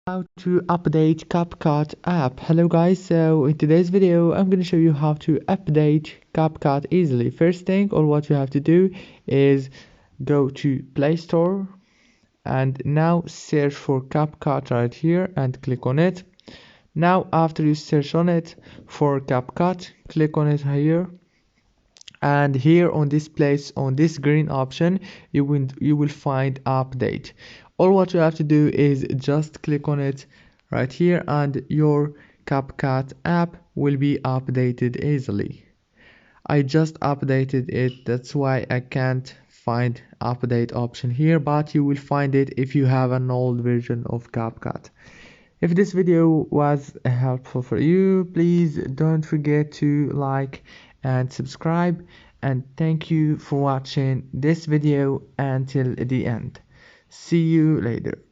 How to update CapCut app. Hello guys, so in today's video I'm going to show you how to update CapCut easily. First thing, all what you have to do is go to Play Store and now search for CapCut right here and click on it. Now after you search on it for CapCut, click on it here, and here on this place, on this green option, you will find update. All what you have to do is just click on it right here and your CapCut app will be updated easily. I just updated it, that's why I can't find update option here, but you will find it if you have an old version of CapCut. If this video was helpful for you, please don't forget to like and subscribe, and thank you for watching this video until the end. See you later.